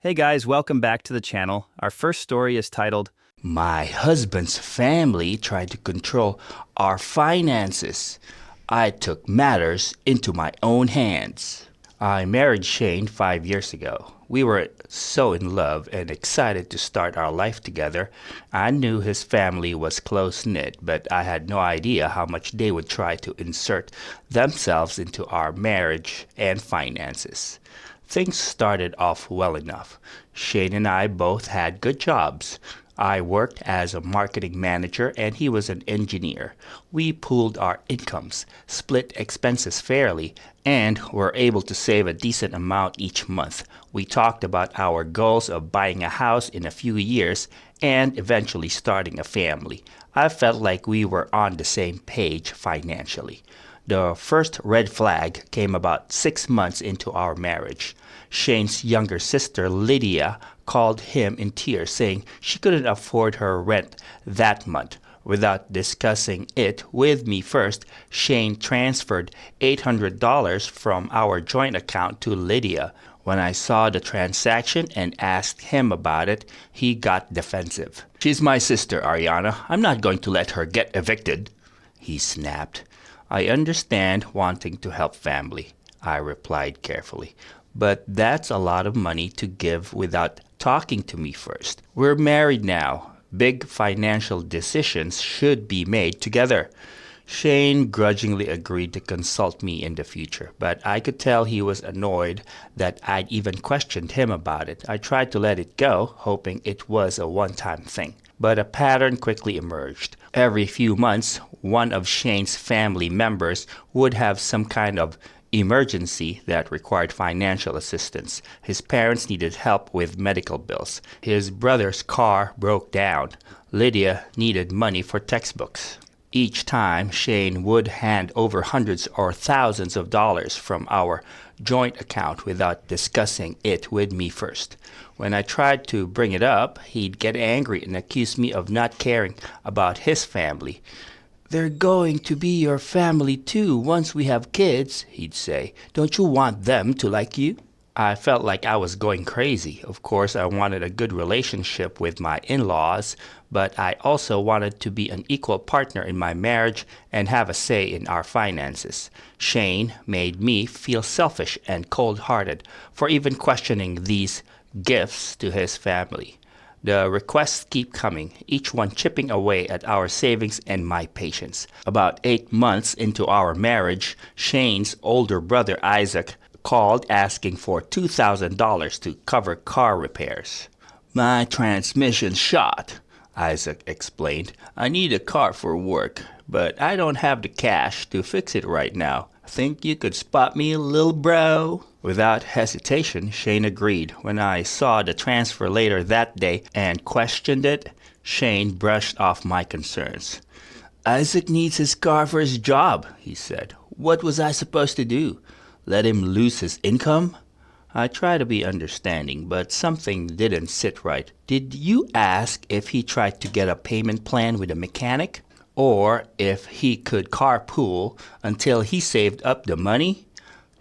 Hey guys, welcome back to the channel. Our first story is titled, My husband's family tried to control our finances. I took matters into my own hands. I married Shane 5 years ago. We were so in love and excited to start our life together. I knew his family was close-knit, but I had no idea how much they would try to insert themselves into our marriage and finances. Things started off well enough. Shane and I both had good jobs. I worked as a marketing manager and he was an engineer. We pooled our incomes, split expenses fairly, and were able to save a decent amount each month. We talked about our goals of buying a house in a few years and eventually starting a family. I felt like we were on the same page financially. The first red flag came about 6 months into our marriage. Shane's younger sister, Lydia, called him in tears, saying she couldn't afford her rent that month. Without discussing it with me first, Shane transferred $800 from our joint account to Lydia. When I saw the transaction and asked him about it, he got defensive. "She's my sister, Ariana. I'm not going to let her get evicted," he snapped. "I understand wanting to help family," I replied carefully, "but that's a lot of money to give without talking to me first. We're married now. Big financial decisions should be made together." Shane grudgingly agreed to consult me in the future, but I could tell he was annoyed that I'd even questioned him about it. I tried to let it go, hoping it was a one-time thing. But a pattern quickly emerged. Every few months, one of Shane's family members would have some kind of emergency that required financial assistance. His parents needed help with medical bills. His brother's car broke down. Lydia needed money for textbooks. Each time, Shane would hand over hundreds or thousands of dollars from our joint account without discussing it with me first. When I tried to bring it up, he'd get angry and accuse me of not caring about his family. "They're going to be your family too once we have kids," he'd say. "Don't you want them to like you?" I felt like I was going crazy. Of course, I wanted a good relationship with my in-laws, but I also wanted to be an equal partner in my marriage and have a say in our finances. Shane made me feel selfish and cold-hearted for even questioning these gifts to his family. The requests keep coming, each one chipping away at our savings and my patience. About 8 months into our marriage, Shane's older brother Isaac called asking for $2,000 to cover car repairs. "My transmission's shot," Isaac explained. "I need a car for work, but I don't have the cash to fix it right now. Think you could spot me, lil bro?" Without hesitation, Shane agreed. When I saw the transfer later that day and questioned it, Shane brushed off my concerns. "Isaac needs his car for his job," he said. "What was I supposed to do? Let him lose his income?" I tried to be understanding, but something didn't sit right. "Did you ask if he tried to get a payment plan with a mechanic? Or if he could carpool until he saved up the money?"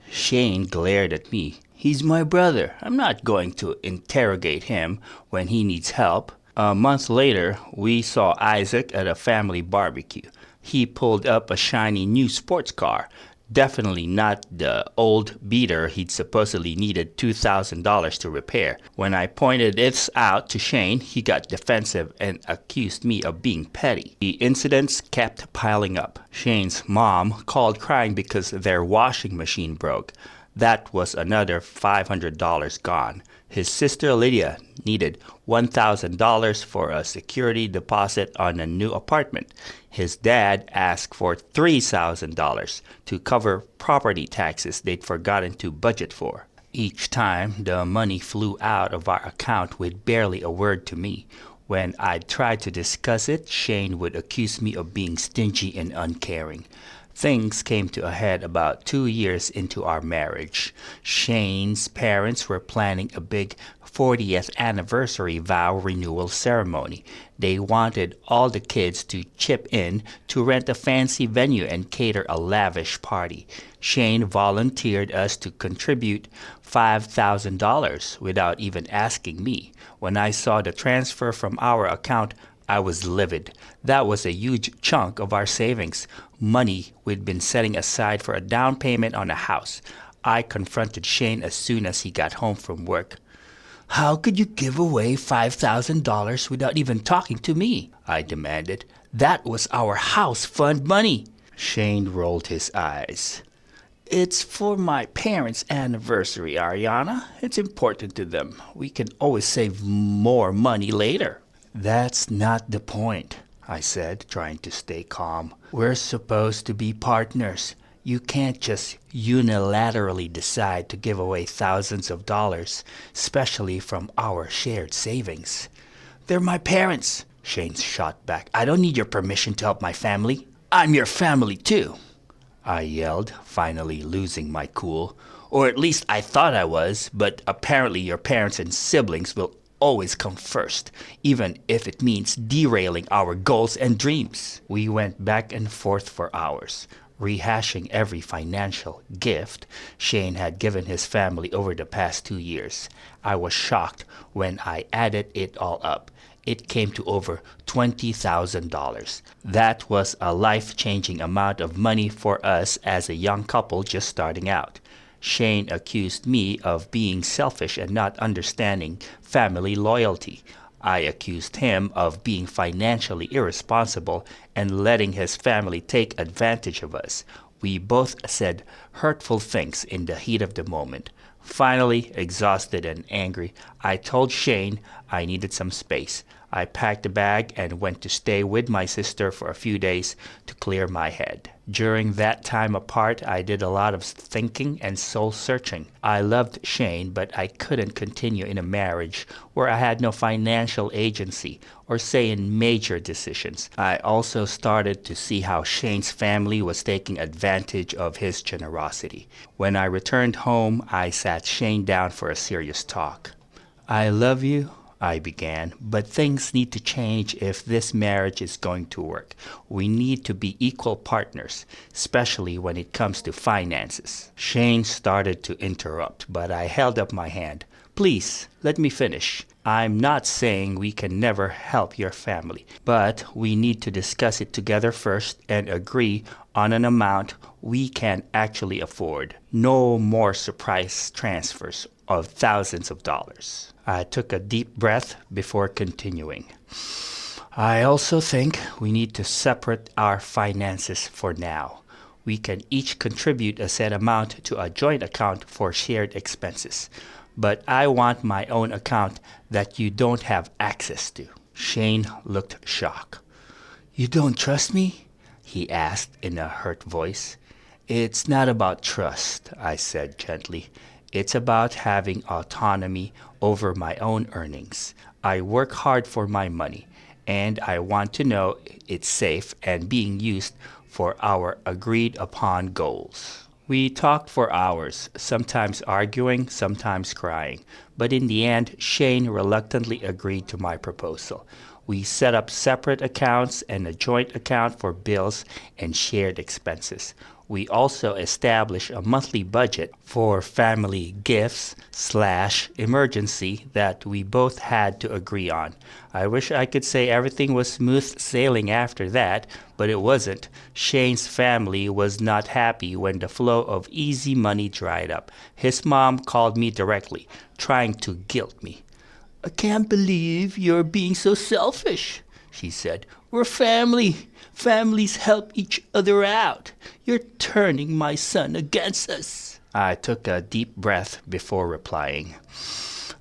Shane glared at me. "He's my brother. I'm not going to interrogate him when he needs help." A month later, we saw Isaac at a family barbecue. He pulled up a shiny new sports car. Definitely not the old beater he'd supposedly needed $2,000 to repair. When I pointed this out to Shane, he got defensive and accused me of being petty. The incidents kept piling up. Shane's mom called crying because their washing machine broke. That was another $500 gone. His sister Lydia needed $1,000 for a security deposit on a new apartment. His dad asked for $3,000 to cover property taxes they'd forgotten to budget for. Each time, the money flew out of our account with barely a word to me. When I tried to discuss it, Shane would accuse me of being stingy and uncaring. Things came to a head about 2 years into our marriage. Shane's parents were planning a big 40th anniversary vow renewal ceremony. They wanted all the kids to chip in to rent a fancy venue and cater a lavish party. Shane volunteered us to contribute $5,000 without even asking me. When I saw the transfer from our account, I was livid. That was a huge chunk of our savings, money we'd been setting aside for a down payment on a house. I confronted Shane as soon as he got home from work. "How could you give away $5,000 without even talking to me?" I demanded. "That was our house fund money." Shane rolled his eyes. "It's for my parents' anniversary, Ariana. It's important to them. We can always save more money later." "That's not the point," I said, trying to stay calm. "We're supposed to be partners. You can't just unilaterally decide to give away thousands of dollars, especially from our shared savings." "They're my parents," Shane shot back. "I don't need your permission to help my family." "I'm your family too," I yelled, finally losing my cool. "Or at least I thought I was, but apparently your parents and siblings will always come first, even if it means derailing our goals and dreams." We went back and forth for hours, rehashing every financial gift Shane had given his family over the past 2 years. I was shocked when I added it all up. It came to over $20,000. That was a life-changing amount of money for us as a young couple just starting out. Shane accused me of being selfish and not understanding family loyalty. I accused him of being financially irresponsible and letting his family take advantage of us. We both said hurtful things in the heat of the moment. Finally, exhausted and angry, I told Shane I needed some space. I packed a bag and went to stay with my sister for a few days to clear my head. During that time apart, I did a lot of thinking and soul-searching. I loved Shane, but I couldn't continue in a marriage where I had no financial agency or say in major decisions. I also started to see how Shane's family was taking advantage of his generosity. When I returned home, I sat Shane down for a serious talk. "I love you," I began, "but things need to change if this marriage is going to work. We need to be equal partners, especially when it comes to finances." Shane started to interrupt, but I held up my hand. "Please, let me finish. I'm not saying we can never help your family, but we need to discuss it together first and agree on an amount we can actually afford. No more surprise transfers of thousands of dollars." I took a deep breath before continuing. "I also think we need to separate our finances for now. We can each contribute a set amount to a joint account for shared expenses. But I want my own account that you don't have access to." Shane looked shocked. "You don't trust me?" he asked in a hurt voice. "It's not about trust," I said gently. "It's about having autonomy over my own earnings. I work hard for my money, and I want to know it's safe and being used for our agreed upon goals." We talked for hours, sometimes arguing, sometimes crying, but in the end, Shane reluctantly agreed to my proposal. We set up separate accounts and a joint account for bills and shared expenses. We also established a monthly budget for family gifts/emergency that we both had to agree on. I wish I could say everything was smooth sailing after that, but it wasn't. Shane's family was not happy when the flow of easy money dried up. His mom called me directly, trying to guilt me. "I can't believe you're being so selfish," she said. "We're family. Families help each other out. You're turning my son against us." I took a deep breath before replying.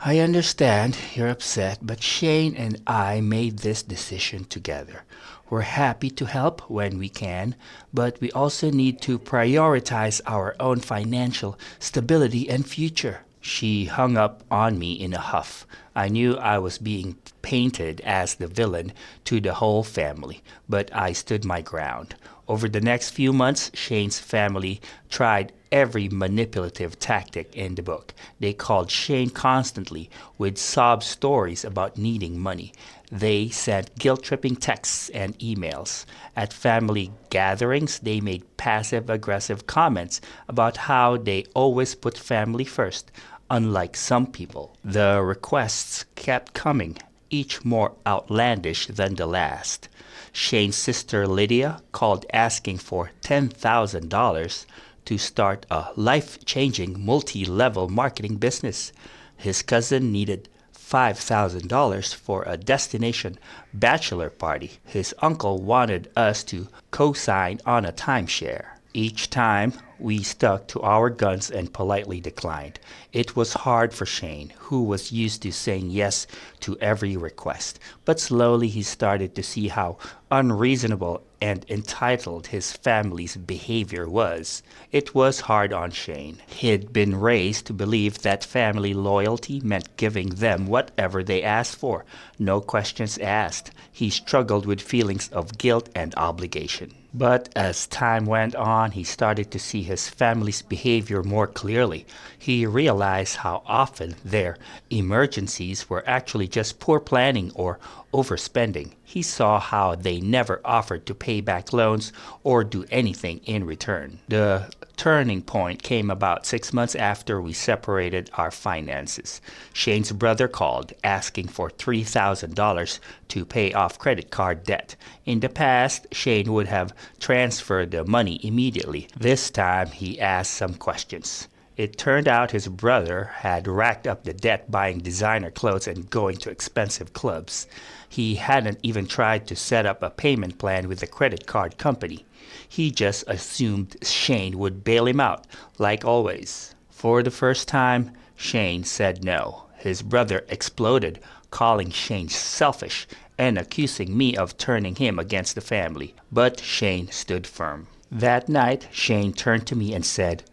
"I understand you're upset, but Shane and I made this decision together. We're happy to help when we can, but we also need to prioritize our own financial stability and future." She hung up on me in a huff. I knew I was being painted as the villain to the whole family, but I stood my ground. Over the next few months, Shane's family tried every manipulative tactic in the book. They called Shane constantly with sob stories about needing money. They sent guilt-tripping texts and emails. At family gatherings, they made passive-aggressive comments about how they always put family first, unlike some people. The requests kept coming, each more outlandish than the last. Shane's sister Lydia called asking for $10,000 to start a life-changing multi-level marketing business. His cousin needed $5,000 for a destination bachelor party. His uncle wanted us to co-sign on a timeshare. Each time, we stuck to our guns and politely declined. It was hard for Shane, who was used to saying yes to every request, but slowly he started to see how unreasonable and entitled his family's behavior was. It was hard on Shane. He'd been raised to believe that family loyalty meant giving them whatever they asked for, no questions asked. He struggled with feelings of guilt and obligation. But as time went on, he started to see his family's behavior more clearly. He realized how often their emergencies were actually just poor planning or overspending. He saw how they never offered to pay back loans or do anything in return. The turning point came about 6 months after we separated our finances. Shane's brother called, asking for $3,000 to pay off credit card debt. In the past, Shane would have transferred the money immediately. This time, he asked some questions. It turned out his brother had racked up the debt buying designer clothes and going to expensive clubs. He hadn't even tried to set up a payment plan with the credit card company. He just assumed Shane would bail him out, like always. For the first time, Shane said no. His brother exploded, calling Shane selfish and accusing me of turning him against the family. But Shane stood firm. That night, Shane turned to me and said,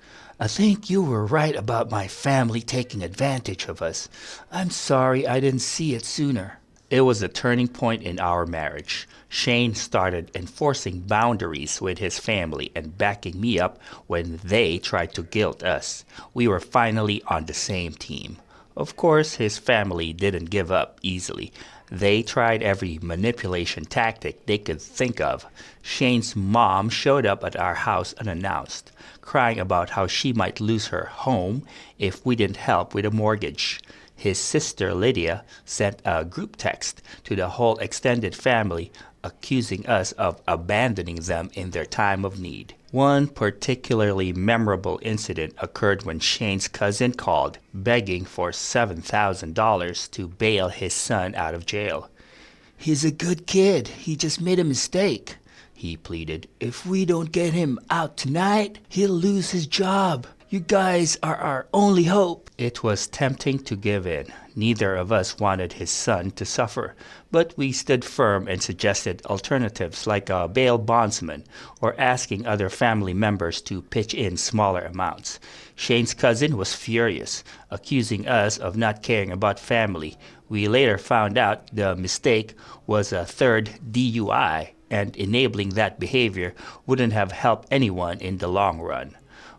"I think you were right about my family taking advantage of us. I'm sorry I didn't see it sooner." It was a turning point in our marriage. Shane started enforcing boundaries with his family and backing me up when they tried to guilt us. We were finally on the same team. Of course, his family didn't give up easily. They tried every manipulation tactic they could think of. Shane's mom showed up at our house unannounced, crying about how she might lose her home if we didn't help with a mortgage. His sister Lydia sent a group text to the whole extended family accusing us of abandoning them in their time of need. One particularly memorable incident occurred when Shane's cousin called, begging for $7,000 to bail his son out of jail. "He's a good kid. He just made a mistake," he pleaded. "If we don't get him out tonight, he'll lose his job. You guys are our only hope." It was tempting to give in. Neither of us wanted his son to suffer, but we stood firm and suggested alternatives like a bail bondsman or asking other family members to pitch in smaller amounts. Shane's cousin was furious, accusing us of not caring about family. We later found out the mistake was a third DUI, and enabling that behavior wouldn't have helped anyone in the long run.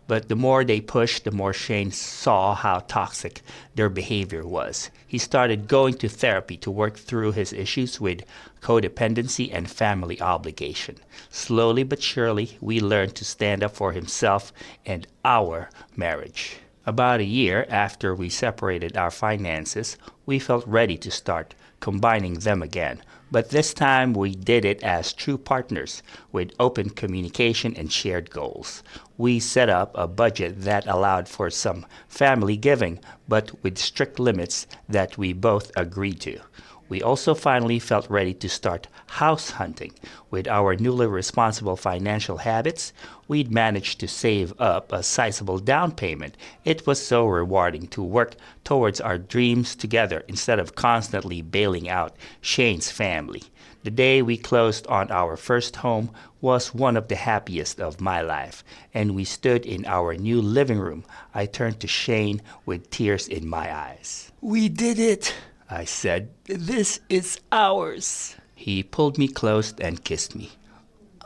But the more they pushed, the more Shane saw how toxic their behavior was. He started going to therapy to work through his issues with codependency and family obligation. Slowly but surely, we learned to stand up for himself and our marriage. About a year after we separated our finances, we felt ready to start combining them again. But this time we did it as true partners with open communication and shared goals. We set up a budget that allowed for some family giving, but with strict limits that we both agreed to. We also finally felt ready to start house hunting. With our newly responsible financial habits, we'd managed to save up a sizable down payment. It was so rewarding to work towards our dreams together instead of constantly bailing out Shane's family. The day we closed on our first home was one of the happiest of my life, and we stood in our new living room. I turned to Shane with tears in my eyes. "We did it! I said, "This is ours." He pulled me close and kissed me.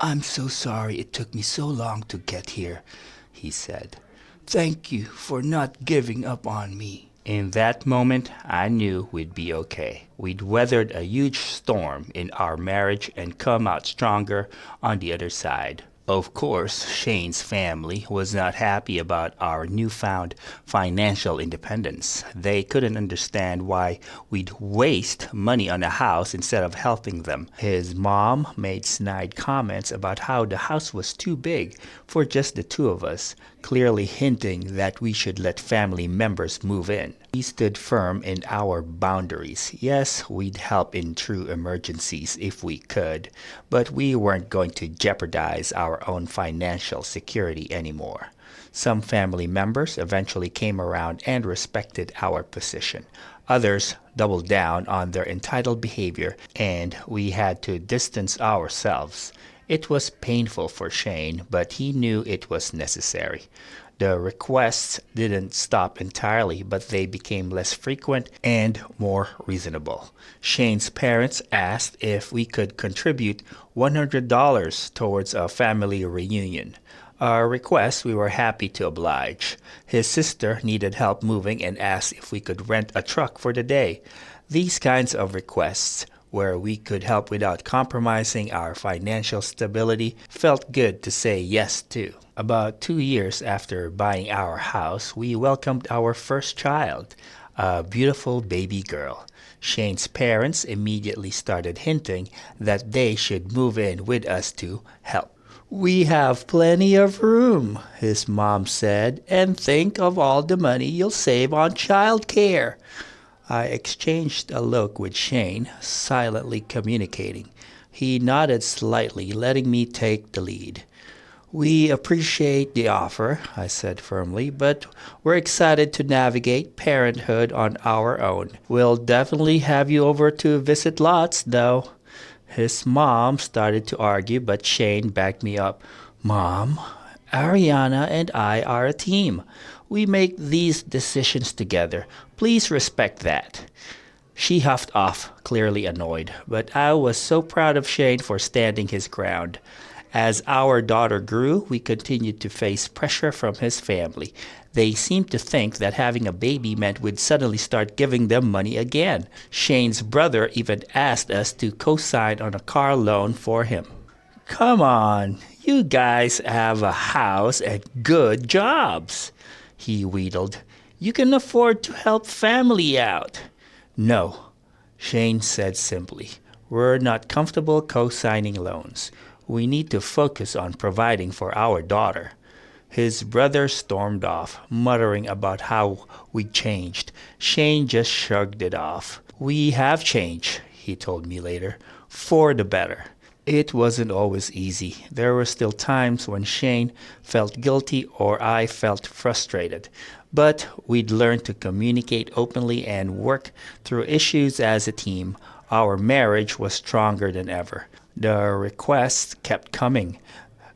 "I'm so sorry it took me so long to get here," he said. "Thank you for not giving up on me." In that moment, I knew we'd be okay. We'd weathered a huge storm in our marriage and come out stronger on the other side. Of course, Shane's family was not happy about our newfound financial independence. They couldn't understand why we'd waste money on a house instead of helping them. His mom made snide comments about how the house was too big for just the two of us, clearly hinting that we should let family members move in. We stood firm in our boundaries. Yes, we'd help in true emergencies if we could, but we weren't going to jeopardize our own financial security anymore. Some family members eventually came around and respected our position. Others doubled down on their entitled behavior, and we had to distance ourselves. It was painful for Shane, but he knew it was necessary. The requests didn't stop entirely, but they became less frequent and more reasonable. Shane's parents asked if we could contribute $100 towards a family reunion. A request we were happy to oblige. His sister needed help moving and asked if we could rent a truck for the day. These kinds of requests, where we could help without compromising our financial stability, felt good to say yes to. About 2 years after buying our house, we welcomed our first child, a beautiful baby girl. Shane's parents immediately started hinting that they should move in with us to help. "We have plenty of room," his mom said, "and think of all the money you'll save on child care." I exchanged a look with Shane, silently communicating. He nodded slightly, letting me take the lead. "We appreciate the offer," I said firmly, "but we're excited to navigate parenthood on our own. We'll definitely have you over to visit lots, though." His mom started to argue, but Shane backed me up. "Mom, Ariana and I are a team. We make these decisions together. Please respect that." She huffed off, clearly annoyed, but I was so proud of Shane for standing his ground. As our daughter grew, we continued to face pressure from his family. They seemed to think that having a baby meant we'd suddenly start giving them money again. Shane's brother even asked us to co-sign on a car loan for him. "Come on, you guys have a house and good jobs," he wheedled. "You can afford to help family out." "No," Shane said simply. "We're not comfortable co-signing loans. We need to focus on providing for our daughter." His brother stormed off, muttering about how we changed. Shane just shrugged it off. "We have changed," he told me later, "for the better." It wasn't always easy. There were still times when Shane felt guilty or I felt frustrated. But we'd learned to communicate openly and work through issues as a team. Our marriage was stronger than ever. The requests kept coming,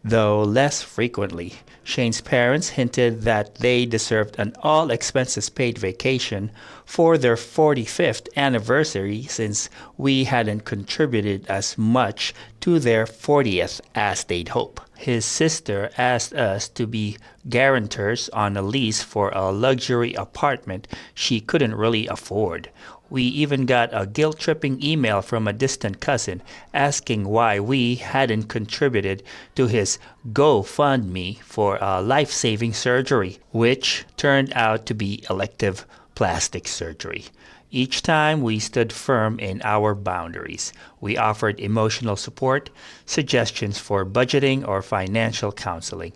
though less frequently. Shane's parents hinted that they deserved an all-expenses-paid vacation for their 45th anniversary since we hadn't contributed as much to their 40th as they'd hoped. His sister asked us to be guarantors on a lease for a luxury apartment she couldn't really afford. We even got a guilt-tripping email from a distant cousin asking why we hadn't contributed to his GoFundMe for a life-saving surgery, which turned out to be elective plastic surgery. Each time we stood firm in our boundaries. We offered emotional support, suggestions for budgeting or financial counseling,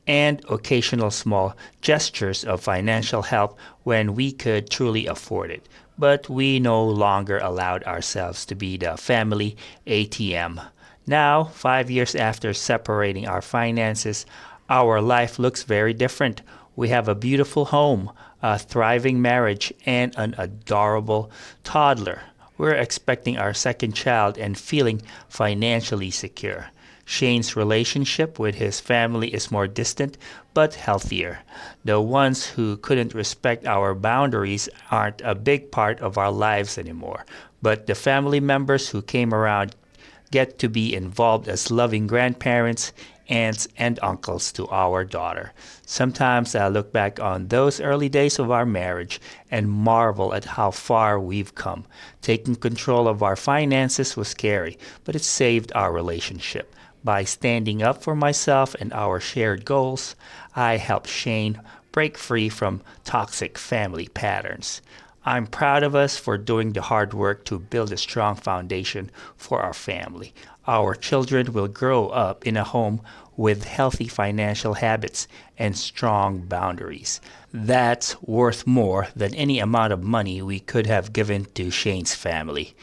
and occasional small gestures of financial help when we could truly afford it. But we no longer allowed ourselves to be the family ATM. Now, 5 years after separating our finances, our life looks very different. We have a beautiful home, a thriving marriage, and an adorable toddler. We're expecting our second child and feeling financially secure. Shane's relationship with his family is more distant but healthier. The ones who couldn't respect our boundaries aren't a big part of our lives anymore, but the family members who came around get to be involved as loving grandparents, aunts, and uncles to our daughter. Sometimes I look back on those early days of our marriage and marvel at how far we've come. Taking control of our finances was scary, but it saved our relationship. By standing up for myself and our shared goals, I helped Shane break free from toxic family patterns. I'm proud of us for doing the hard work to build a strong foundation for our family. Our children will grow up in a home with healthy financial habits and strong boundaries. That's worth more than any amount of money we could have given to Shane's family.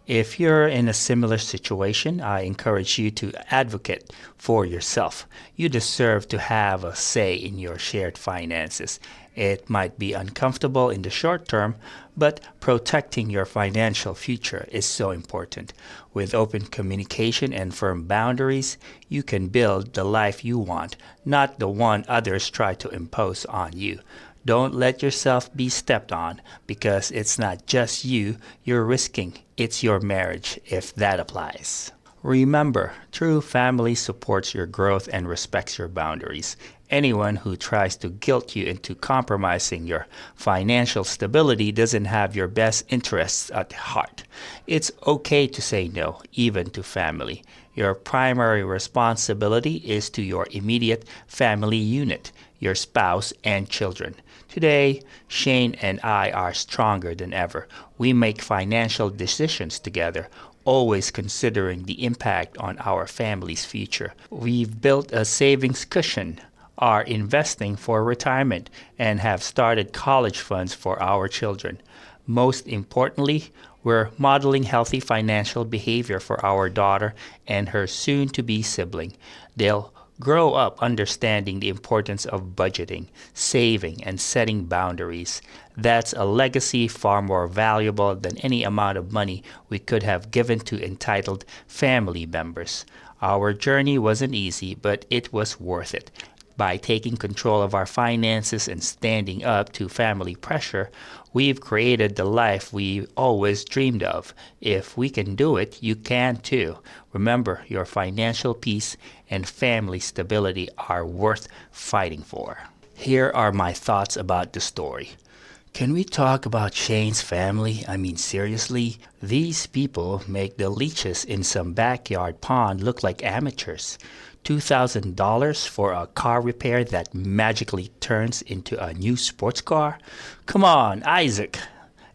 If you're in a similar situation, I encourage you to advocate for yourself. You deserve to have a say in your shared finances. It might be uncomfortable in the short term, but protecting your financial future is so important. With open communication and firm boundaries, you can build the life you want, not the one others try to impose on you. Don't let yourself be stepped on because it's not just you you're risking, it's your marriage if that applies. Remember, true family supports your growth and respects your boundaries. Anyone who tries to guilt you into compromising your financial stability doesn't have your best interests at heart. It's okay to say no, even to family. Your primary responsibility is to your immediate family unit, your spouse and children. Today, Shane and I are stronger than ever. We make financial decisions together, always considering the impact on our family's future. We've built a savings cushion, are investing for retirement, and have started college funds for our children. Most importantly, we're modeling healthy financial behavior for our daughter and her soon-to-be sibling. They'll grow up understanding the importance of budgeting, saving, and setting boundaries. That's a legacy far more valuable than any amount of money we could have given to entitled family members. Our journey wasn't easy, but it was worth it. By taking control of our finances and standing up to family pressure, we've created the life we always dreamed of. If we can do it, you can too. Remember, your financial peace and family stability are worth fighting for. Here are my thoughts about the story. Can we talk about Shane's family? I mean, seriously? These people make the leeches in some backyard pond look like amateurs. $2,000 for a car repair that magically turns into a new sports car? Come on, Isaac!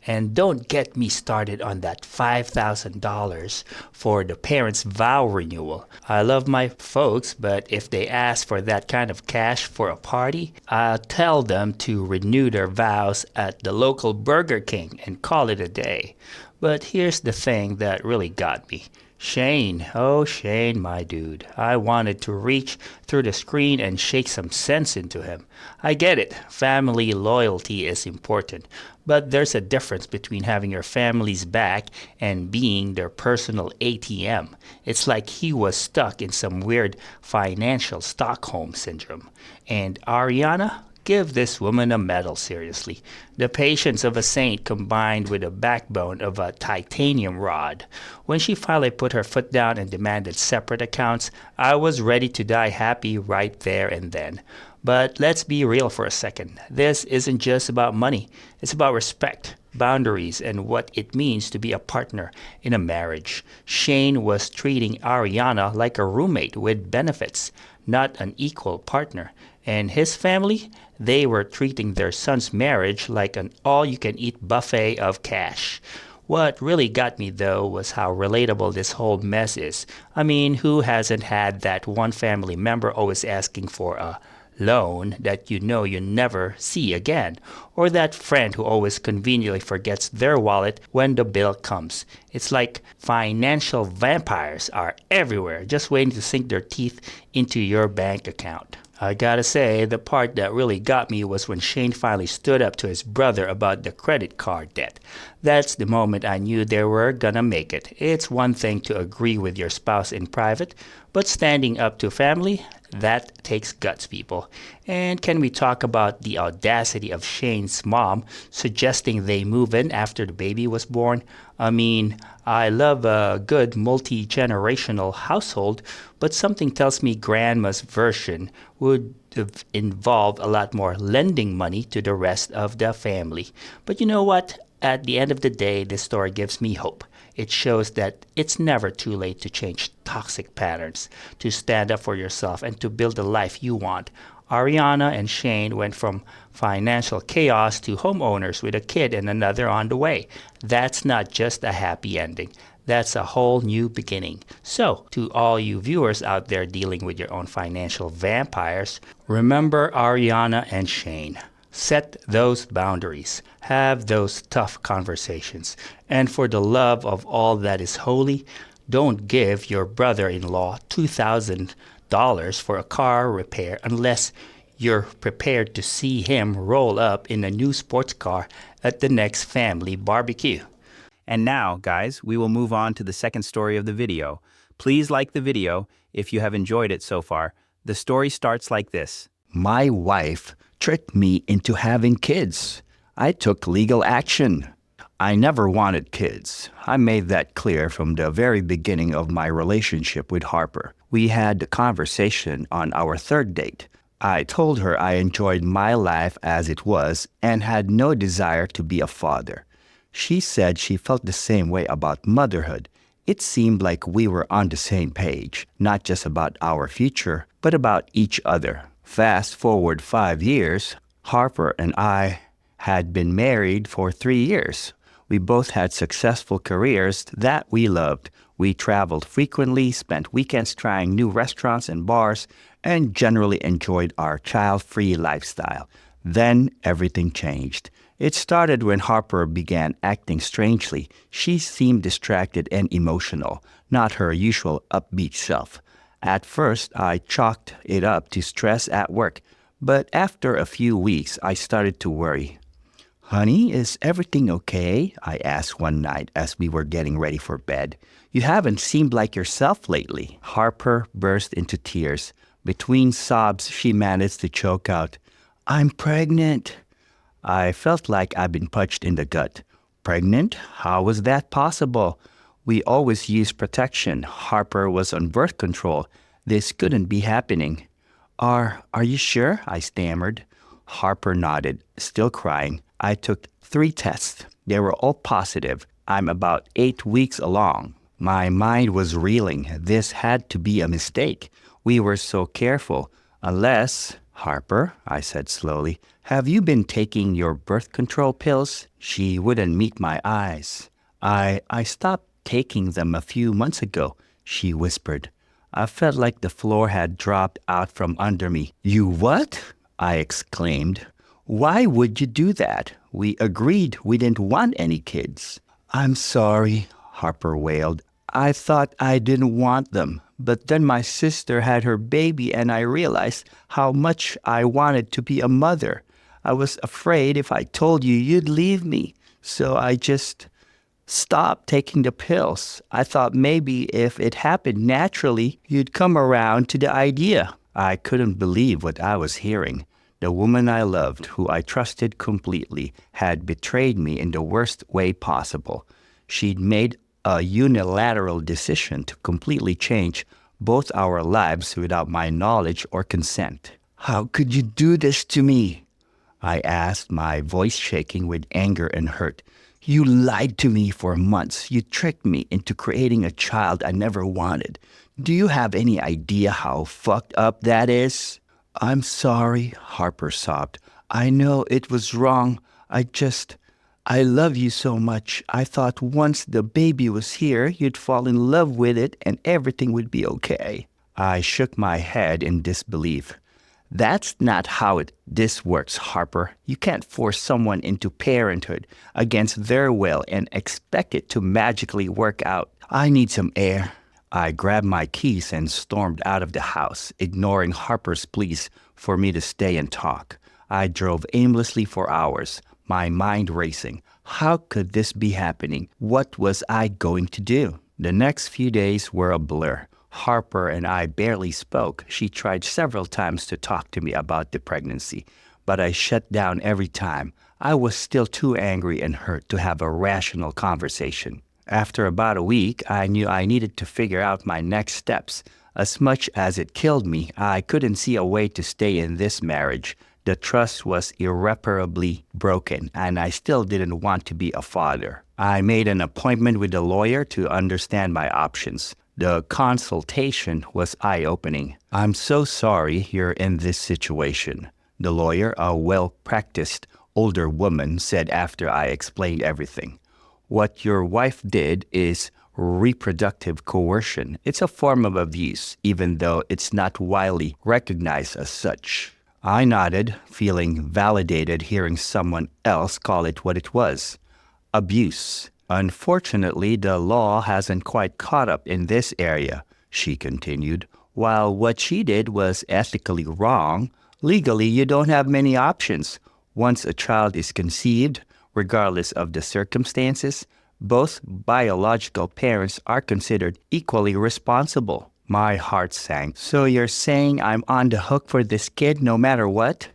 And don't get me started on that $5,000 for the parents' vow renewal. I love my folks, but if they ask for that kind of cash for a party, I'll tell them to renew their vows at the local Burger King and call it a day. But here's the thing that really got me. Shane, oh Shane, my dude. I wanted to reach through the screen and shake some sense into him. I get it, family loyalty is important, but there's a difference between having your family's back and being their personal ATM. It's like he was stuck in some weird financial Stockholm syndrome. And Ariana? Give this woman a medal, seriously. The patience of a saint combined with the backbone of a titanium rod. When she finally put her foot down and demanded separate accounts, I was ready to die happy right there and then. But let's be real for a second. This isn't just about money. It's about respect, boundaries, and what it means to be a partner in a marriage. Shane was treating Ariana like a roommate with benefits, not an equal partner. And his family, they were treating their son's marriage like an all-you-can-eat buffet of cash. What really got me, though, was how relatable this whole mess is. I mean, who hasn't had that one family member always asking for a loan that you know you never see again, or that friend who always conveniently forgets their wallet when the bill comes? It's like financial vampires are everywhere, just waiting to sink their teeth into your bank account. I gotta say, the part that really got me was when Shane finally stood up to his brother about the credit card debt. That's the moment I knew they were gonna make it. It's one thing to agree with your spouse in private, but standing up to family, that takes guts, people. And can we talk about the audacity of Shane's mom suggesting they move in after the baby was born? I mean, I love a good multi-generational household, but something tells me grandma's version would have involved a lot more lending money to the rest of the family. But you know what? At the end of the day, this story gives me hope. It shows that it's never too late to change toxic patterns, to stand up for yourself, and to build the life you want. Ariana and Shane went from financial chaos to homeowners with a kid and another on the way. That's not just a happy ending. That's a whole new beginning. So, to all you viewers out there dealing with your own financial vampires, remember Ariana and Shane. Set those boundaries. Have those tough conversations. And for the love of all that is holy, don't give your brother-in-law $2,000 for a car repair unless you're prepared to see him roll up in a new sports car at the next family barbecue. And now, guys, we will move on to the second story of the video. Please like the video if you have enjoyed it so far. The story starts like this. My wife tricked me into having kids. I took legal action. I never wanted kids. I made that clear from the very beginning of my relationship with Harper. We had a conversation on our third date. I told her I enjoyed my life as it was and had no desire to be a father. She said she felt the same way about motherhood. It seemed like we were on the same page, not just about our future, but about each other. Fast forward 5 years, Harper and I had been married for 3 years. We both had successful careers that we loved. We traveled frequently, spent weekends trying new restaurants and bars, and generally enjoyed our child-free lifestyle. Then everything changed. It started when Harper began acting strangely. She seemed distracted and emotional, not her usual upbeat self. At first, I chalked it up to stress at work, but after a few weeks, I started to worry. "Honey, is everything okay?" I asked one night as we were getting ready for bed. "You haven't seemed like yourself lately." Harper burst into tears. Between sobs, she managed to choke out, "I'm pregnant." I felt like I'd been punched in the gut. Pregnant? How was that possible? We always used protection. Harper was on birth control. This couldn't be happening. Are you sure?" I stammered. Harper nodded, still crying. I took 3 tests. They were all positive. I'm about 8 weeks along. My mind was reeling. This had to be a mistake. We were so careful. Unless, "Harper," I said slowly, "have you been taking your birth control pills?" She wouldn't meet my eyes. I stopped taking them a few months ago," she whispered. I felt like the floor had dropped out from under me. "You what?" I exclaimed. "Why would you do that? We agreed we didn't want any kids." "I'm sorry," Harper wailed. "I thought I didn't want them. But then my sister had her baby and I realized how much I wanted to be a mother. I was afraid if I told you you'd leave me. So I just stopped taking the pills. I thought maybe if it happened naturally, you'd come around to the idea." I couldn't believe what I was hearing. The woman I loved, who I trusted completely, had betrayed me in the worst way possible. She'd made a unilateral decision to completely change both our lives without my knowledge or consent. "How could you do this to me?" I asked, my voice shaking with anger and hurt. "You lied to me for months. You tricked me into creating a child I never wanted. Do you have any idea how fucked up that is?" "I'm sorry," Harper sobbed. "I know it was wrong. I love you so much. I thought once the baby was here, you'd fall in love with it and everything would be okay." I shook my head in disbelief. "That's not how this works, Harper. You can't force someone into parenthood against their will and expect it to magically work out. I need some air." I grabbed my keys and stormed out of the house, ignoring Harper's pleas for me to stay and talk. I drove aimlessly for hours, my mind racing. How could this be happening? What was I going to do? The next few days were a blur. Harper and I barely spoke. She tried several times to talk to me about the pregnancy, but I shut down every time. I was still too angry and hurt to have a rational conversation. After about a week, I knew I needed to figure out my next steps. As much as it killed me, I couldn't see a way to stay in this marriage. The trust was irreparably broken, and I still didn't want to be a father. I made an appointment with a lawyer to understand my options. The consultation was eye-opening. "I'm so sorry you're in this situation," the lawyer, a well-practiced older woman, said after I explained everything. "What your wife did is reproductive coercion. It's a form of abuse, even though it's not widely recognized as such." I nodded, feeling validated hearing someone else call it what it was: abuse. "Unfortunately, the law hasn't quite caught up in this area," she continued. "While what she did was ethically wrong, legally you don't have many options. Once a child is conceived, regardless of the circumstances, both biological parents are considered equally responsible." My heart sank. "So you're saying I'm on the hook for this kid no matter what?"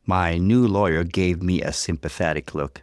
My new lawyer gave me a sympathetic look.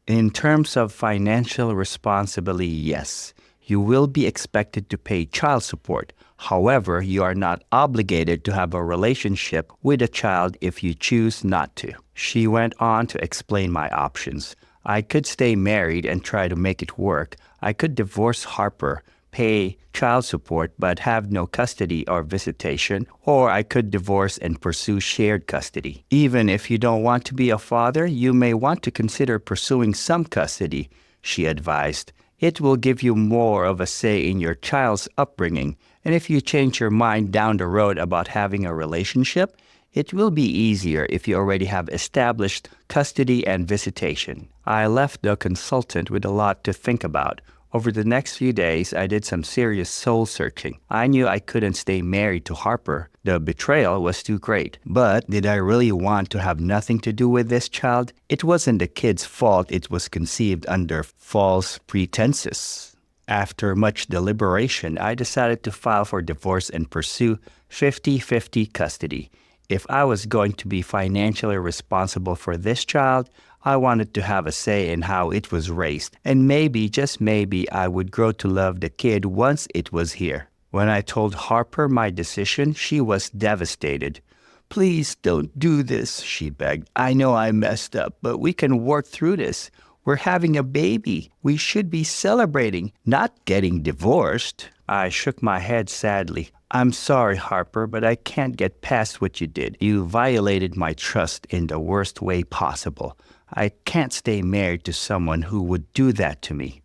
"In terms of financial responsibility, yes. You will be expected to pay child support. However, you are not obligated to have a relationship with a child if you choose not to." She went on to explain my options. I could stay married and try to make it work. I could divorce Harper, pay child support but have no custody or visitation, or I could divorce and pursue shared custody. "Even if you don't want to be a father, you may want to consider pursuing some custody," she advised. "It will give you more of a say in your child's upbringing, and if you change your mind down the road about having a relationship, it will be easier if you already have established custody and visitation." I left the consultant with a lot to think about. Over the next few days, I did some serious soul-searching. I knew I couldn't stay married to Harper. The betrayal was too great. But did I really want to have nothing to do with this child? It wasn't the kid's fault it was conceived under false pretenses. After much deliberation, I decided to file for divorce and pursue 50-50 custody. If I was going to be financially responsible for this child, I wanted to have a say in how it was raised, and maybe, just maybe, I would grow to love the kid once it was here. When I told Harper my decision, she was devastated. "Please don't do this," she begged. "I know I messed up, but we can work through this. We're having a baby. We should be celebrating, not getting divorced." I shook my head sadly. "I'm sorry, Harper, but I can't get past what you did. You violated my trust in the worst way possible. I can't stay married to someone who would do that to me."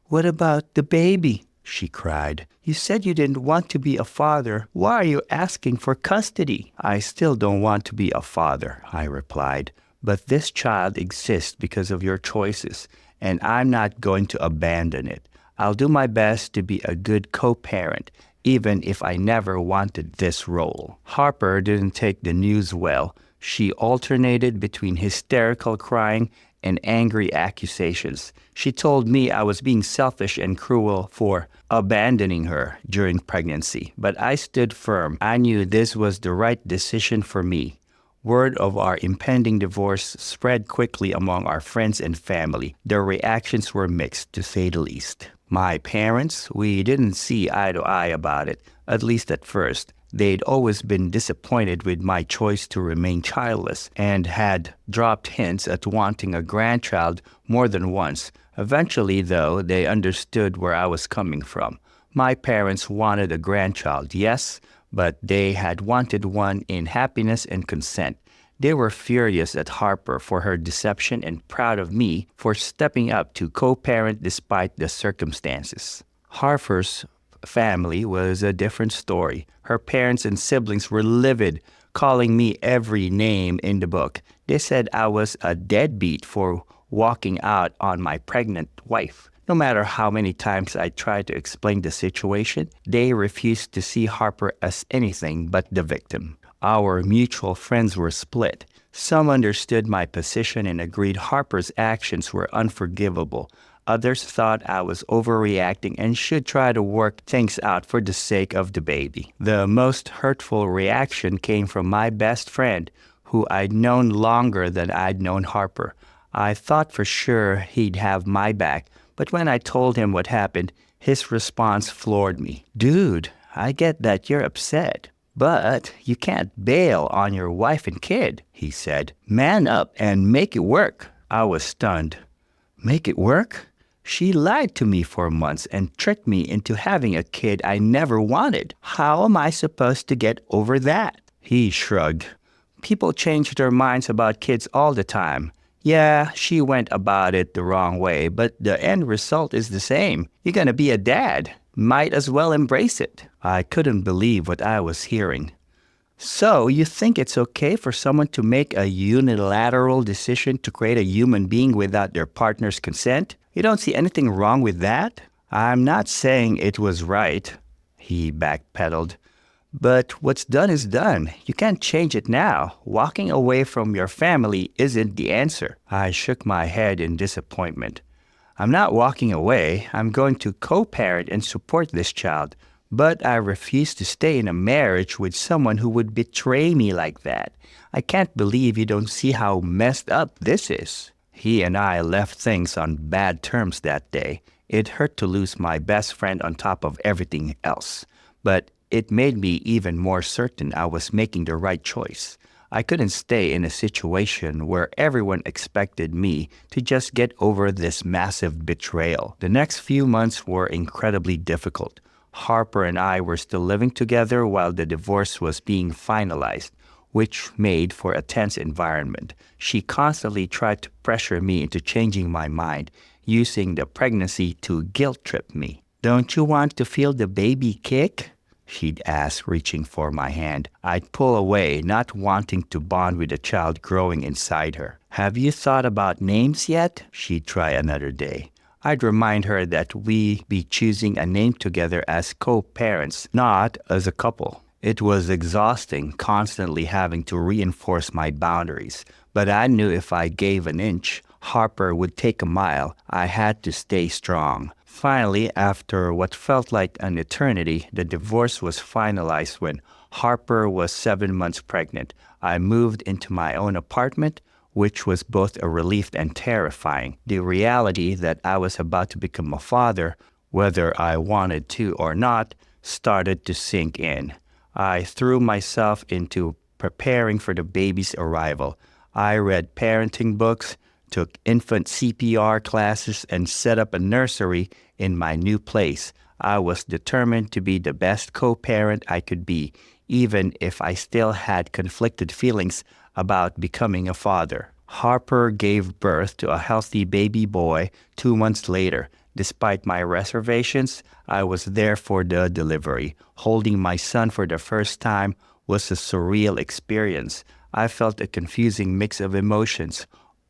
"What about the baby?" she cried. "You said you didn't want to be a father. Why are you asking for custody?" "I still don't want to be a father," I replied. "But this child exists because of your choices, and I'm not going to abandon it. I'll do my best to be a good co-parent, even if I never wanted this role." Harper didn't take the news well. She alternated between hysterical crying and angry accusations. She told me I was being selfish and cruel for abandoning her during pregnancy, but I stood firm. I knew this was the right decision for me. Word of our impending divorce spread quickly among our friends and family. Their reactions were mixed, to say the least. My parents, we didn't see eye to eye about it, at least at first. They'd always been disappointed with my choice to remain childless and had dropped hints at wanting a grandchild more than once. Eventually, though, they understood where I was coming from. My parents wanted a grandchild, yes, but they had wanted one in happiness and consent. They were furious at Harper for her deception and proud of me for stepping up to co-parent despite the circumstances. Harper's family was a different story. Her parents and siblings were livid, calling me every name in the book. They said I was a deadbeat for walking out on my pregnant wife. No matter how many times I tried to explain the situation, they refused to see Harper as anything but the victim. Our mutual friends were split. Some understood my position and agreed Harper's actions were unforgivable. Others thought I was overreacting and should try to work things out for the sake of the baby. The most hurtful reaction came from my best friend, who I'd known longer than I'd known Harper. I thought for sure he'd have my back, but when I told him what happened, his response floored me. "Dude, I get that you're upset, but you can't bail on your wife and kid," he said. "Man up and make it work." I was stunned. Make it work? She lied to me for months and tricked me into having a kid I never wanted. How am I supposed to get over that? He shrugged. People change their minds about kids all the time. Yeah, she went about it the wrong way, but the end result is the same. You're gonna be a dad. Might as well embrace it. I couldn't believe what I was hearing. So, you think it's okay for someone to make a unilateral decision to create a human being without their partner's consent? You don't see anything wrong with that? I'm not saying it was right, he backpedaled. But what's done is done. You can't change it now. Walking away from your family isn't the answer. I shook my head in disappointment. I'm not walking away. I'm going to co-parent and support this child. But I refuse to stay in a marriage with someone who would betray me like that. I can't believe you don't see how messed up this is. He and I left things on bad terms that day. It hurt to lose my best friend on top of everything else. But it made me even more certain I was making the right choice. I couldn't stay in a situation where everyone expected me to just get over this massive betrayal. The next few months were incredibly difficult. Harper and I were still living together while the divorce was being finalized, which made for a tense environment. She constantly tried to pressure me into changing my mind, using the pregnancy to guilt trip me. "Don't you want to feel the baby kick?" she'd ask, reaching for my hand. I'd pull away, not wanting to bond with the child growing inside her. "Have you thought about names yet?" She'd try another day. I'd remind her that we be choosing a name together as co-parents, not as a couple. It was exhausting, constantly having to reinforce my boundaries. But I knew if I gave an inch, Harper would take a mile. I had to stay strong. Finally, after what felt like an eternity, the divorce was finalized when Harper was 7 months pregnant. I moved into my own apartment, which was both a relief and terrifying. The reality that I was about to become a father, whether I wanted to or not, started to sink in. I threw myself into preparing for the baby's arrival. I read parenting books, took infant CPR classes, and set up a nursery in my new place. I was determined to be the best co-parent I could be, even if I still had conflicted feelings about becoming a father. Harper gave birth to a healthy baby boy 2 months later. Despite my reservations, I was there for the delivery. Holding my son for the first time was a surreal experience. I felt a confusing mix of emotions: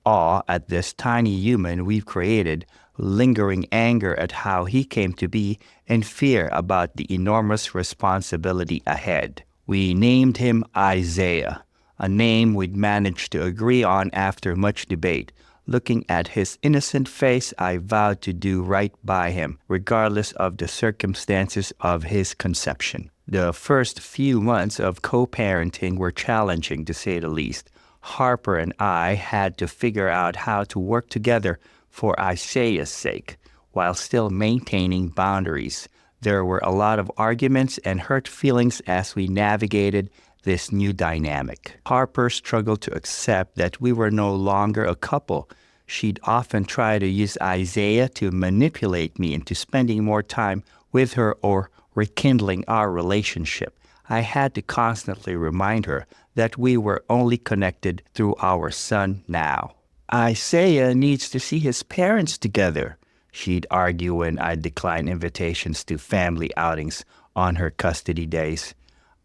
awe at this tiny human we've created, lingering anger at how he came to be, and fear about the enormous responsibility ahead. We named him Isaiah, a name we'd managed to agree on after much debate. Looking at his innocent face, I vowed to do right by him, regardless of the circumstances of his conception. The first few months of co-parenting were challenging, to say the least. Harper and I had to figure out how to work together for Isaiah's sake, while still maintaining boundaries. There were a lot of arguments and hurt feelings as we navigated this new dynamic. Harper struggled to accept that we were no longer a couple. She'd often try to use Isaiah to manipulate me into spending more time with her or rekindling our relationship. I had to constantly remind her that we were only connected through our son now. "Isaiah needs to see his parents together," she'd argue when I declined invitations to family outings on her custody days.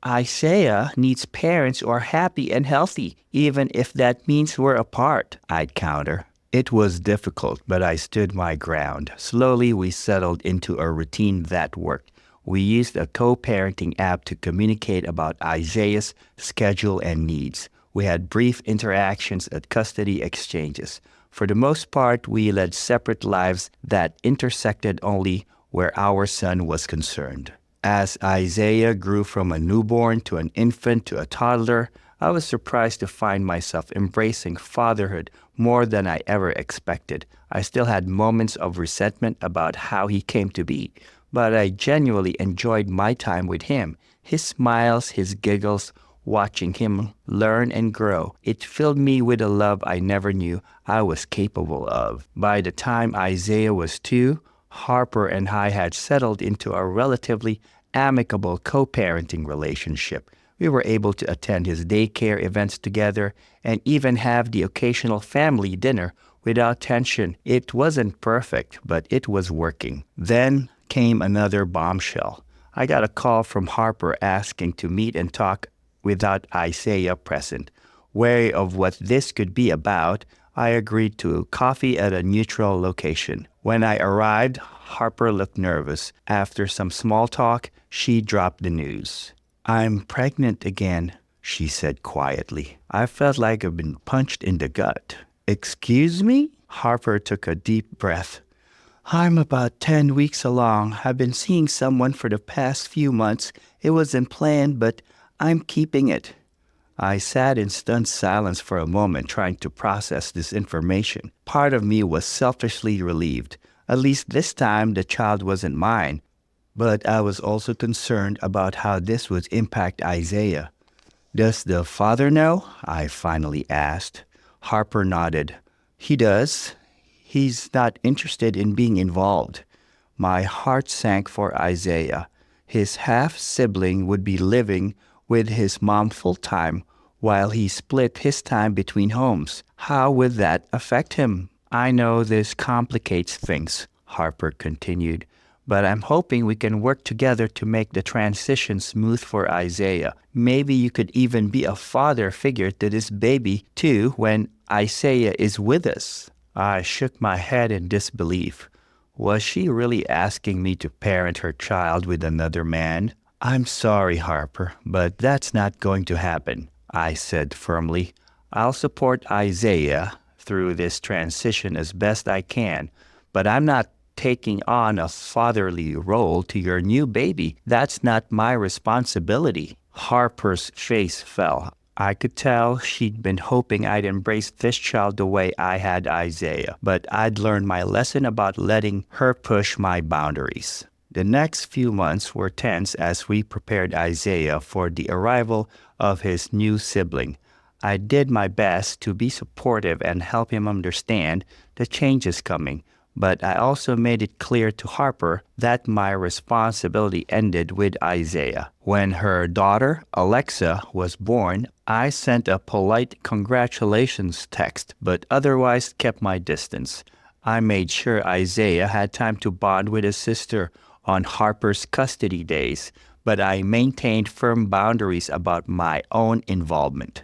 "Isaiah needs parents who are happy and healthy, even if that means we're apart," I'd counter. It was difficult, but I stood my ground. Slowly, we settled into a routine that worked. We used a co-parenting app to communicate about Isaiah's schedule and needs. We had brief interactions at custody exchanges. For the most part, we led separate lives that intersected only where our son was concerned. As Isaiah grew from a newborn to an infant to a toddler, I was surprised to find myself embracing fatherhood more than I ever expected. I still had moments of resentment about how he came to be, but I genuinely enjoyed my time with him. His smiles, his giggles, watching him learn and grow. It filled me with a love I never knew I was capable of. By the time Isaiah was 2, Harper and I had settled into a relatively amicable co-parenting relationship. We were able to attend his daycare events together and even have the occasional family dinner without tension. It wasn't perfect, but it was working. Then came another bombshell. I got a call from Harper asking to meet and talk without Isaiah present. Wary of what this could be about, I agreed to coffee at a neutral location. When I arrived, Harper looked nervous. After some small talk, she dropped the news. "I'm pregnant again," she said quietly. I felt like I'd been punched in the gut. "Excuse me?" Harper took a deep breath. "I'm about 10 weeks along. I've been seeing someone for the past few months. It wasn't planned, but I'm keeping it." I sat in stunned silence for a moment, trying to process this information. Part of me was selfishly relieved. At least this time, the child wasn't mine. But I was also concerned about how this would impact Isaiah. "Does the father know?" I finally asked. Harper nodded. "He does. He's not interested in being involved." My heart sank for Isaiah. His half-sibling would be living with his mom full-time while he split his time between homes. How would that affect him? "I know this complicates things," Harper continued, "but I'm hoping we can work together to make the transition smooth for Isaiah. Maybe you could even be a father figure to this baby too when Isaiah is with us." I shook my head in disbelief. Was she really asking me to parent her child with another man? "I'm sorry, Harper, but that's not going to happen," I said firmly. "I'll support Isaiah through this transition as best I can, but I'm not taking on a fatherly role to your new baby. That's not my responsibility." Harper's face fell. I could tell she'd been hoping I'd embrace this child the way I had Isaiah, but I'd learned my lesson about letting her push my boundaries. The next few months were tense as we prepared Isaiah for the arrival of his new sibling. I did my best to be supportive and help him understand the changes coming, but I also made it clear to Harper that my responsibility ended with Isaiah. When her daughter, Alexa, was born, I sent a polite congratulations text, but otherwise kept my distance. I made sure Isaiah had time to bond with his sister on Harper's custody days, but I maintained firm boundaries about my own involvement.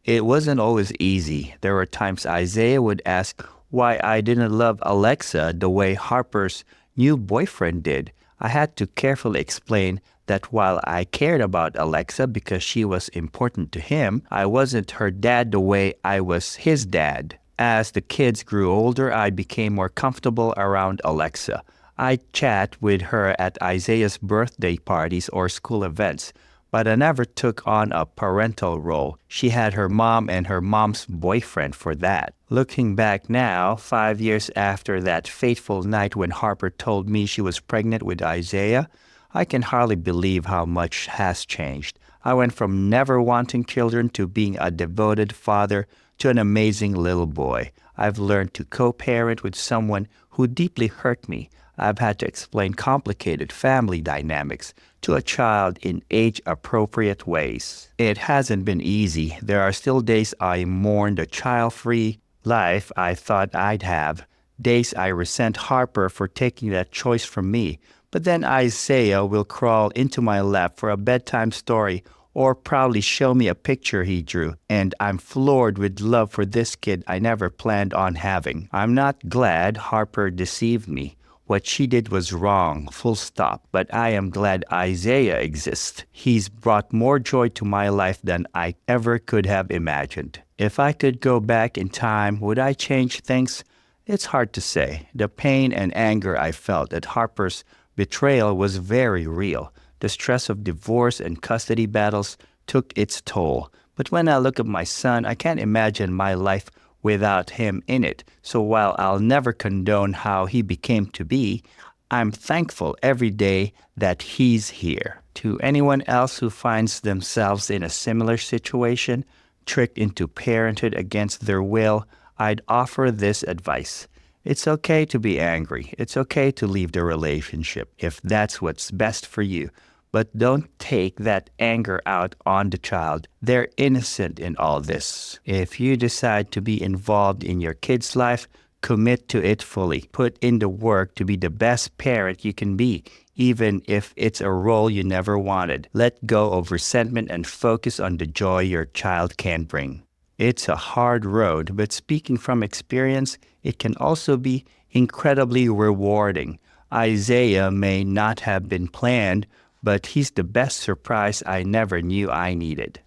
It wasn't always easy. There were times Isaiah would ask why I didn't love Alexa the way Harper's new boyfriend did. I had to carefully explain that while I cared about Alexa because she was important to him, I wasn't her dad the way I was his dad. As the kids grew older, I became more comfortable around Alexa. I'd chat with her at Isaiah's birthday parties or school events, but I never took on a parental role. She had her mom and her mom's boyfriend for that. Looking back now, 5 years after that fateful night when Harper told me she was pregnant with Isaiah, I can hardly believe how much has changed. I went from never wanting children to being a devoted father to an amazing little boy. I've learned to co-parent with someone who deeply hurt me. I've had to explain complicated family dynamics to a child in age-appropriate ways. It hasn't been easy. There are still days I mourn the child-free life I thought I'd have, days I resent Harper for taking that choice from me. But then Isaiah will crawl into my lap for a bedtime story or proudly show me a picture he drew, and I'm floored with love for this kid I never planned on having. I'm not glad Harper deceived me. What she did was wrong, full stop. But I am glad Isaiah exists. He's brought more joy to my life than I ever could have imagined. If I could go back in time, would I change things? It's hard to say. The pain and anger I felt at Harper's betrayal was very real. The stress of divorce and custody battles took its toll. But when I look at my son, I can't imagine my life without him in it. So while I'll never condone how he became to be, I'm thankful every day that he's here. To anyone else who finds themselves in a similar situation, tricked into parenthood against their will, I'd offer this advice. It's okay to be angry. It's okay to leave the relationship if that's what's best for you. But don't take that anger out on the child. They're innocent in all this. If you decide to be involved in your kid's life, commit to it fully. Put in the work to be the best parent you can be, even if it's a role you never wanted. Let go of resentment and focus on the joy your child can bring. It's a hard road, but speaking from experience, it can also be incredibly rewarding. Isaiah may not have been planned, but he's the best surprise I never knew I needed.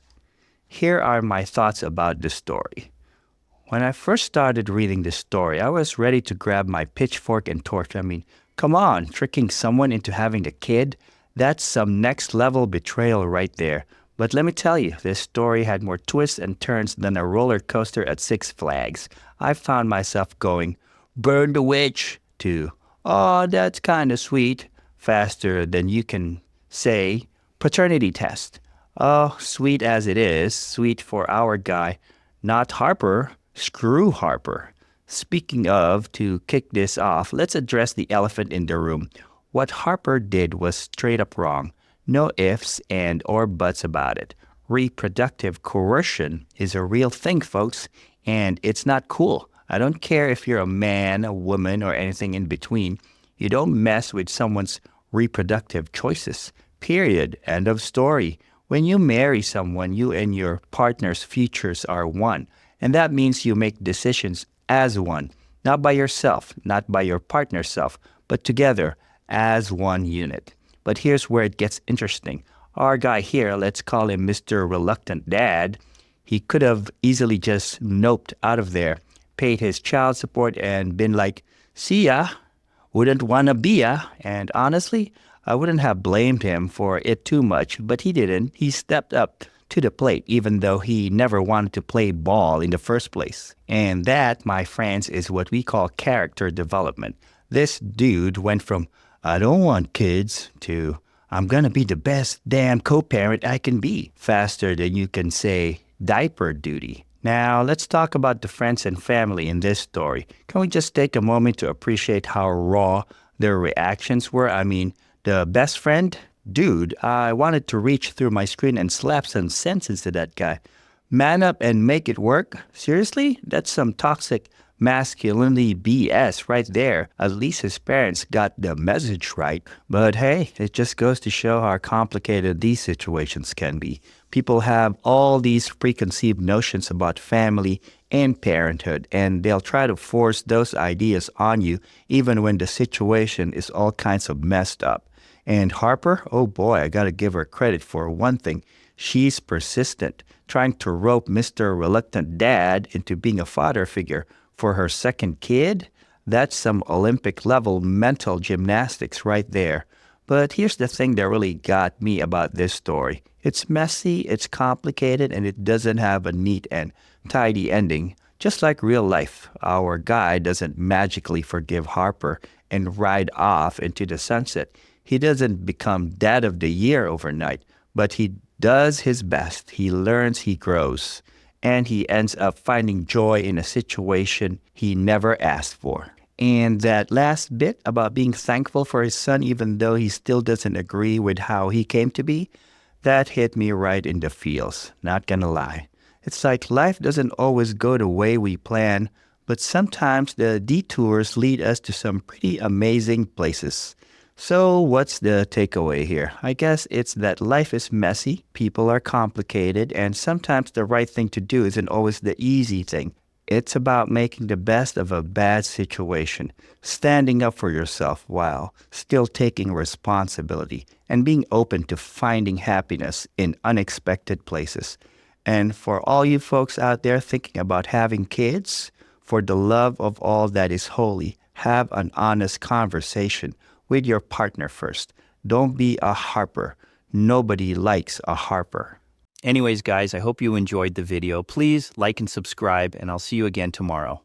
Here are my thoughts about the story. When I first started reading this story, I was ready to grab my pitchfork and torch. Come on, tricking someone into having a kid? That's some next level betrayal right there. But let me tell you, this story had more twists and turns than a roller coaster at Six Flags. I found myself going, burn the witch, to, oh, that's kind of sweet, faster than you can say, paternity test. Oh, sweet as it is, sweet for our guy, not Harper. Screw Harper. Speaking of, to kick this off, let's address the elephant in the room. What Harper did was straight up wrong. No ifs and or buts about it. Reproductive coercion is a real thing, folks, and it's not cool. I don't care if you're a man, a woman, or anything in between. You don't mess with someone's reproductive choices. Period. End of story. When you marry someone, you and your partner's futures are one. And that means you make decisions as one. Not by yourself, not by your partner's self, but together as one unit. But here's where it gets interesting. Our guy here, let's call him Mr. Reluctant Dad, he could have easily just noped out of there, paid his child support and been like, see ya, wouldn't wanna be ya. And honestly, I wouldn't have blamed him for it too much, but he didn't. He stepped up to the plate, even though he never wanted to play ball in the first place. And that, my friends, is what we call character development. This dude went from, I don't want kids, to, I'm gonna be the best damn co-parent I can be, faster than you can say diaper duty. Now, let's talk about the friends and family in this story. Can we just take a moment to appreciate how raw their reactions were? The best friend? Dude, I wanted to reach through my screen and slap some sense into that guy. Man up and make it work? Seriously? That's some toxic masculinity BS right there. At least his parents got the message right. But hey, it just goes to show how complicated these situations can be. People have all these preconceived notions about family and parenthood, and they'll try to force those ideas on you even when the situation is all kinds of messed up. And Harper, oh boy, I gotta give her credit for one thing. She's persistent, trying to rope Mr. Reluctant Dad into being a father figure for her second kid. That's some Olympic-level mental gymnastics right there. But here's the thing that really got me about this story. It's messy, it's complicated, and it doesn't have a neat and tidy ending. Just like real life, our guy doesn't magically forgive Harper and ride off into the sunset. He doesn't become dad of the year overnight, but he does his best. He learns, he grows, and he ends up finding joy in a situation he never asked for. And that last bit about being thankful for his son, even though he still doesn't agree with how he came to be, that hit me right in the feels, not gonna lie. It's like life doesn't always go the way we plan, but sometimes the detours lead us to some pretty amazing places. So what's the takeaway here? I guess it's that life is messy, people are complicated, and sometimes the right thing to do isn't always the easy thing. It's about making the best of a bad situation, standing up for yourself while still taking responsibility, and being open to finding happiness in unexpected places. And for all you folks out there thinking about having kids, for the love of all that is holy, have an honest conversation with your partner first. Don't be a harper. Nobody likes a harper. Anyways, guys, I hope you enjoyed the video. Please like and subscribe, and I'll see you again tomorrow.